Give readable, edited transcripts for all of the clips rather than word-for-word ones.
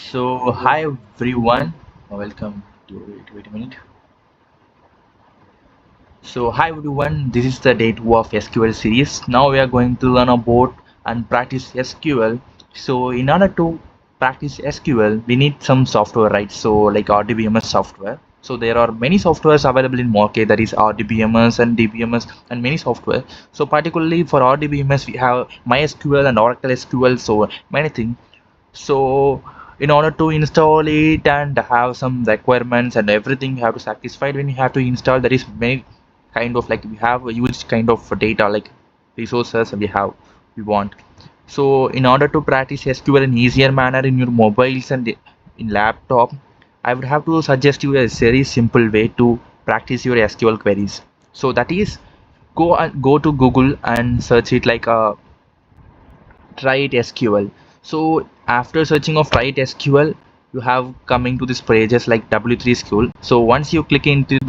So hi everyone, welcome to wait a minute. So hi everyone, this is the day 2 of SQL series. Now we are going to learn about and practice SQL. So in order to practice SQL, we need some software, right? So like RDBMS software. So there are many softwares available in market, that is RDBMS and DBMS and many software. So particularly for RDBMS, we have MySQL and Oracle SQL. So many things. So in order to install it and have some requirements and everything you have to satisfy when you have to install, there is many kind of like we have a huge kind of data like resources we want. So in order to practice SQL in easier manner in your mobiles and in laptop, I would have to suggest you a very simple way to practice your SQL queries. So that is go to Google and search it like Try SQL. So after searching of Try SQL, you have coming to this pages like W3 School. So once you click into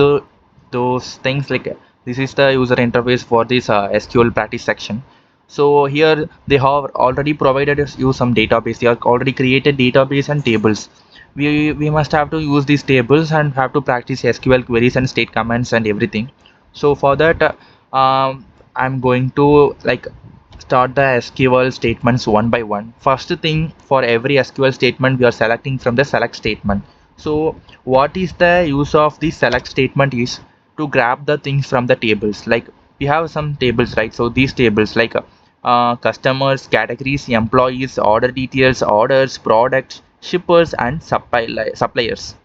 those things, like this is the user interface for this SQL practice section. So here they have already provided you some database. They have already created database and tables. We must have to use these tables and have to practice SQL queries and state commands and everything. So for that, I'm going to like start the SQL statements one by one. First thing, for every SQL statement we are selecting from the select statement. So what is the use of the select statement is to grab the things from the tables. Like we have some tables, right? So these tables like customers, categories, employees, order details, orders, products, shippers and suppliers.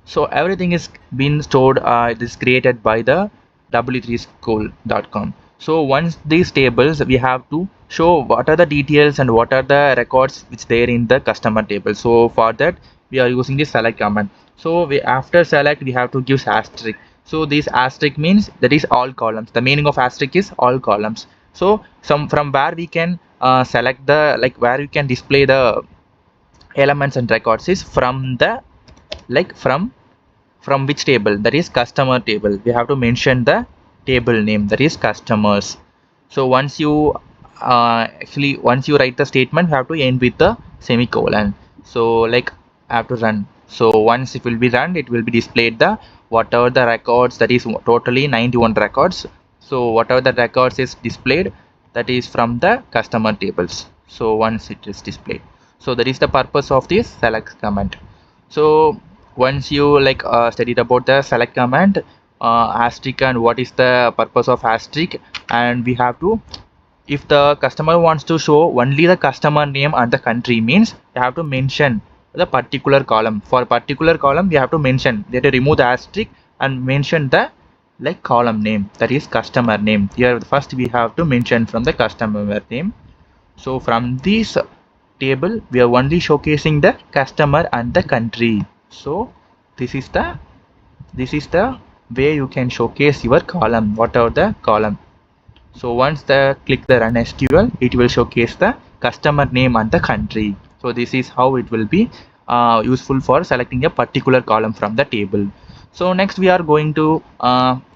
So everything is been stored, it is created by the w3school.com. So once these tables, we have to show what are the details and what are the records which there in the customer table. So for that we are using the select command. So we after select we have to give asterisk. So this asterisk means that is all columns. The meaning of asterisk is all columns. So some from where we can select the like where we can display the elements and records is from the like from which table, that is customer table. We have to mention the table name, that is customers. So once you actually once you write the statement, you have to end with the semicolon. So like I have to run. So once it will be run, it will be displayed the whatever the records, that is totally 91 records. So whatever the records is displayed, that is from the customer tables. So once it is displayed, so that is the purpose of this select command. So once you like studied about the select command, asterisk and what is the purpose of asterisk, and we have to, if the customer wants to show only the customer name and the country, means you have to mention the particular column. For particular column we have to mention, they have to remove the asterisk and mention the like column name, that is customer name. Here first we have to mention from the customer name. So from this table we are only showcasing the customer and the country. So this is the way you can showcase your column, whatever the column. So once the click the run SQL, it will showcase the customer name and the country. So this is how it will be useful for selecting a particular column from the table. So next we are going to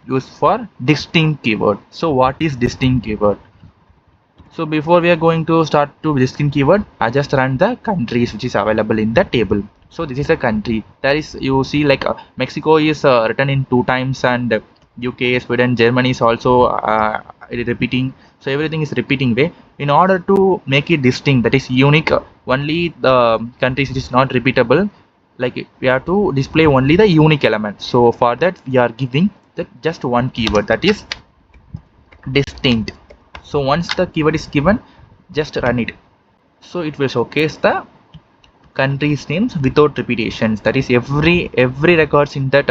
use for distinct keyword. So what is distinct keyword? So before we are going to start to distinct keyword, I just run the countries which is available in the table. So this is a country. There is, you see like Mexico is written in 2 times, and UK, Sweden, Germany is also repeating. So everything is repeating way. In order to make it distinct, that is unique, only the countries which is not repeatable, like we have to display only the unique element. So for that we are giving the just one keyword, that is distinct. So once the keyword is given, just run it. So it will showcase the country's names without repetitions, that is every records in that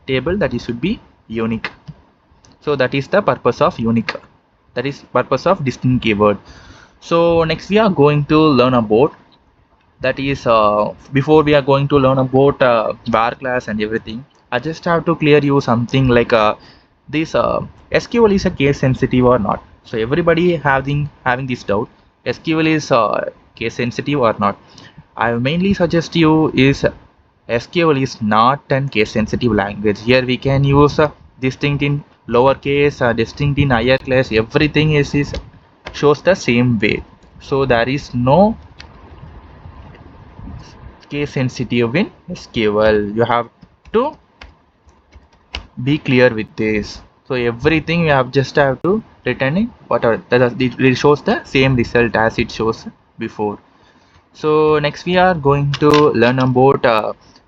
table, that is should be unique. So that is the purpose of unique, that is purpose of distinct keyword. So next we are going to learn about, that is before we are going to learn about var class and everything, I just have to clear you something like this SQL is a case sensitive or not. So everybody having this doubt, SQL is case sensitive or not. I mainly suggest you is SQL is not an case sensitive language. Here we can use distinct in lower case, distinct in higher class, everything is shows the same way. So there is no case sensitive in SQL. You have to be clear with this. So everything you have just have to returning whatever that it shows the same result as it shows before. So next we are going to learn about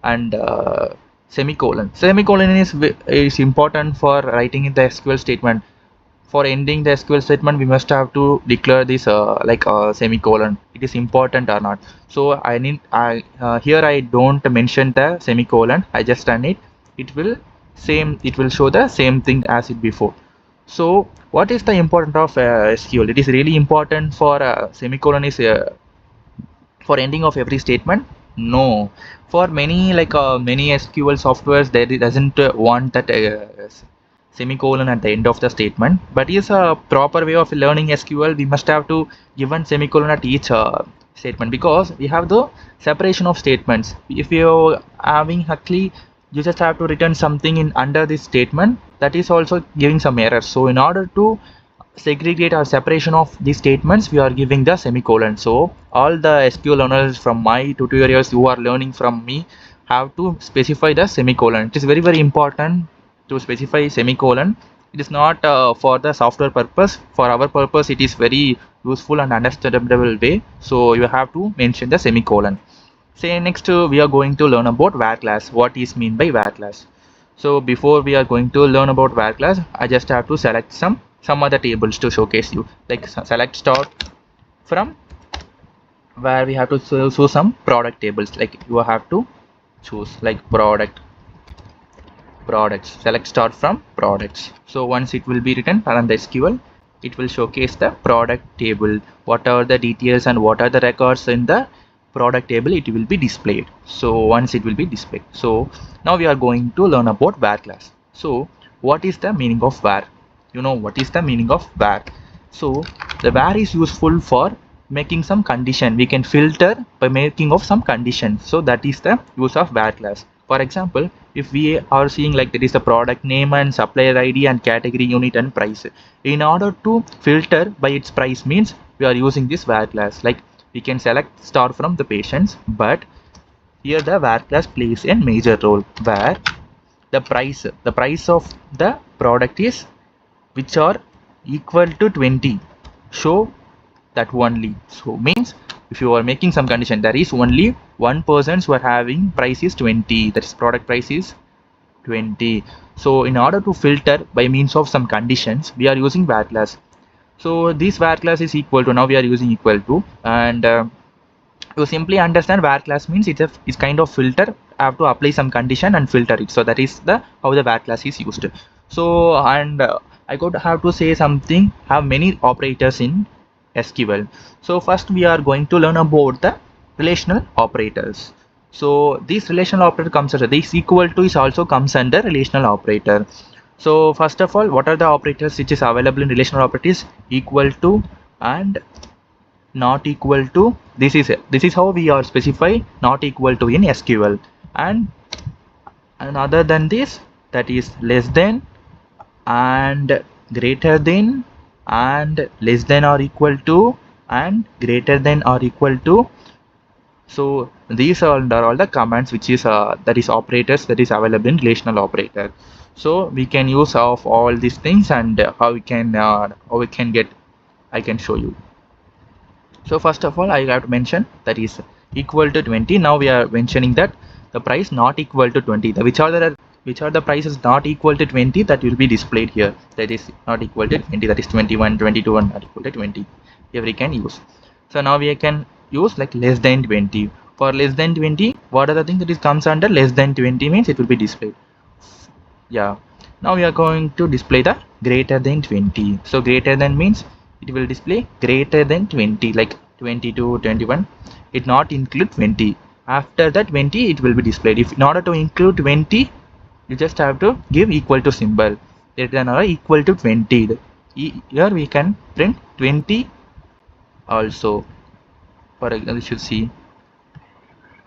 and semicolon. Semicolon is important for writing in the SQL statement. For ending the SQL statement, we must have to declare this like a semicolon. It is important or not. So I here I don't mention the semicolon. I just run it. It will It will show the same thing as it before. So what is the importance of SQL? It is really important for semicolon is for ending of every statement. No, for many many SQL softwares there it doesn't want that semicolon at the end of the statement, but is a proper way of learning SQL. We must have to given semicolon at each statement, because we have the separation of statements. If you having actually you just have to return something in under this statement, that is also giving some errors. So in order to segregate or separation of these statements, we are giving the semicolon. So all the SQL learners from my tutorials who are learning from me have to specify the semicolon. It is very important to specify semicolon. It is not for the software purpose. For our purpose it is very useful and understandable way, so you have to mention the semicolon. Say next we are going to learn about var class. What is mean by var class? So before we are going to learn about var class, I just have to select some other tables to showcase you. Like select start from where we have to choose some product tables. Like you have to choose like products. Select start from products. So once it will be written around the SQL, it will showcase the product table. What are the details and what are the records in the product table, it will be displayed. So once it will be displayed. So now we are going to learn about var class. So what is the meaning of var? You know what is the meaning of var? So the var is useful for making some condition. We can filter by making of some condition. So that is the use of var class. For example, if we are seeing like there is a product name and supplier ID and category, unit and price. In order to filter by its price means we are using this var class. Like we can select star from the patients, but here the var class plays a major role, where the price of the product is which are equal to 20, show that only. So means if you are making some condition, there is only one person who are having price is 20, that is product price is 20. So in order to filter by means of some conditions, we are using var class. So this var class is equal to, now we are using equal to, and to simply understand var class means it's kind of filter. I have to apply some condition and filter it. So that is the how the var class is used. So and I could have to say something, have many operators in SQL. So first we are going to learn about the relational operators. So this relational operator comes under this equal to is also comes under relational operator. So first of all, what are the operators which is available in relational operators? Equal to and not equal to. This is how we are specify not equal to in SQL. And other than this, that is less than and greater than and less than or equal to and greater than or equal to. So these are all the commands which is that is operators that is available in relational operator. So we can use of all these things, and how we can get, I can show you. So first of all, I have to mention that is equal to 20. Now we are mentioning that the price not equal to 20. Which are the prices not equal to 20 that will be displayed here. That is not equal to 20. That is 21, 22, and not equal to 20. Here we can use. So now we can use like less than 20. For less than 20, what are the things that is comes under less than 20 means it will be displayed. Yeah. Now we are going to display the greater than 20. So greater than means it will display greater than 20, like 22, 21. It not include 20. After that 20 it will be displayed. If in order to include 20, you just have to give equal to symbol. Greater than or equal to 20. Here we can print 20 also. For example, you should see.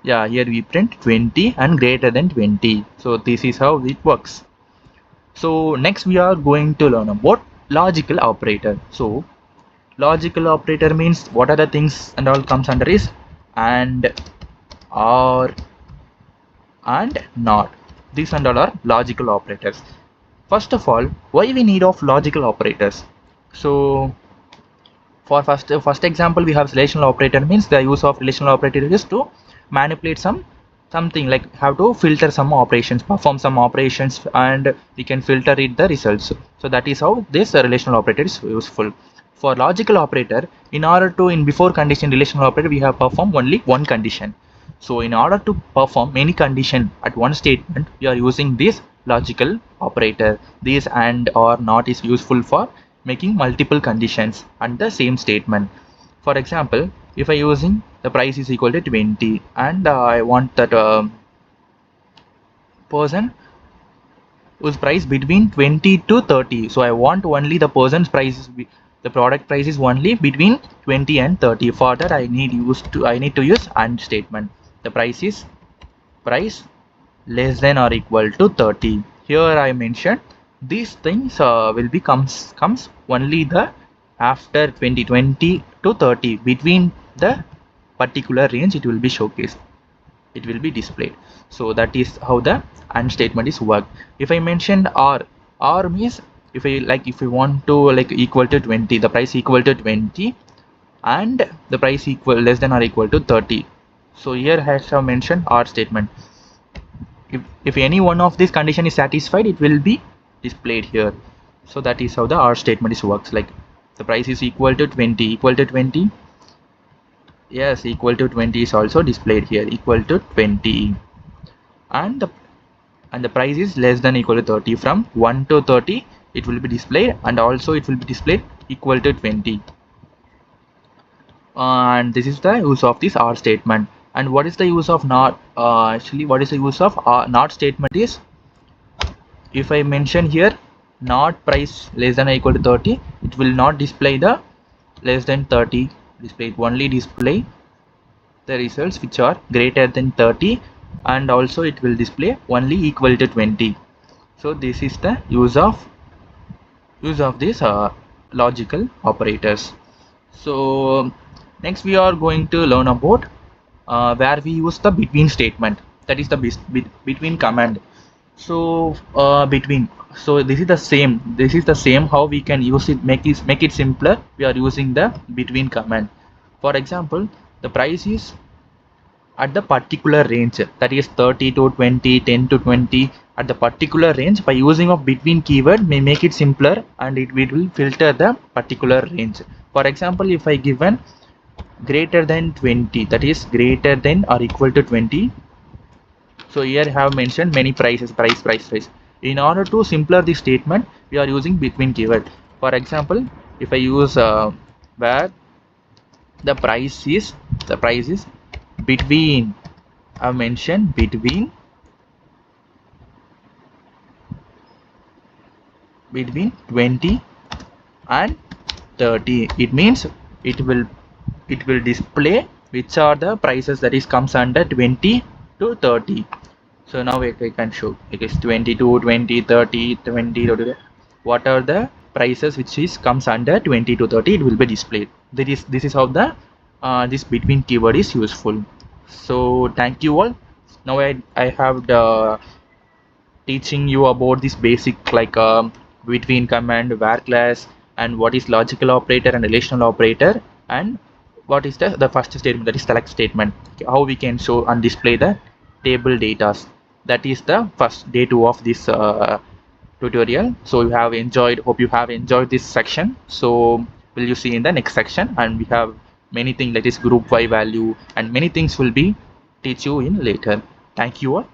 Yeah, here we print 20 and greater than 20. So this is how it works. So next we are going to learn about logical operator. So logical operator means what are the things and all comes under is and or, and not. These and all are logical operators. First of all, why we need of logical operators? So for first example, we have relational operator. Means the use of relational operator is to manipulate something, like have to filter some operations, perform some operations, and we can filter it the results. So that is how this relational operator is useful. For logical operator, in order to, in before condition relational operator, we have performed only one condition. So in order to perform many condition at one statement, we are using this logical operator. This and or not is useful for making multiple conditions and the same statement. For example, if I using the price is equal to 20 and I want that person whose price between 20 to 30. So I want only the person's price, the product price is only between 20 and 30. For that I need to use AND statement. The price less than or equal to 30. Here I mentioned these things will be comes only the after 20 to 30, between the particular range it will be showcased, it will be displayed. So that is how the AND statement is work. If I mentioned or means if I want to like equal to 20, the price equal to 20 and the price equal less than or equal to 30. So here has I mentioned OR statement. If any one of this condition is satisfied, it will be displayed here. So that is how the OR statement is works. Like the price is equal to 20, yes, equal to 20 is also displayed here, equal to 20, and the price is less than equal to 30. From 1 to 30 it will be displayed, and also it will be displayed equal to 20. And this is the use of this OR statement. And what is the use of not? Actually, what is the use of not statement is, if I mention here not price less than or equal to 30, it will not display the less than 30 display, it only display the results which are greater than 30, and also it will display only equal to 20. So this is the use of these logical operators. So next we are going to learn about where we use the between statement, that is the between command. So between, so this is the same how we can use it, make it simpler. We are using the between command. For example, the price is at the particular range, that is 30 to 20, 10 to 20, at the particular range. By using of between keyword may make it simpler, and it will filter the particular range. For example, if I given greater than 20, that is greater than or equal to 20. So here I have mentioned many prices, price. In order to simpler the statement, we are using between keyword. For example, if I use where the price is between, I mentioned between 20 and 30, it means it will display which are the prices that is comes under 20 to 30. So now I can show it is 22, 20, 30, 20, 30. What are the prices which is comes under 20 to 30, it will be displayed. This is how the this between keyword is useful. So thank you all. Now I have the teaching you about this basic, like between command, where class, and what is logical operator and relational operator, and what is the first statement, that is select statement, how we can show and display the table data. That is the first day 2 of this tutorial. So you have enjoyed, hope you have enjoyed this section. So will you see in the next section, and we have many things, that is group y value, and many things will be teach you in later. Thank you all.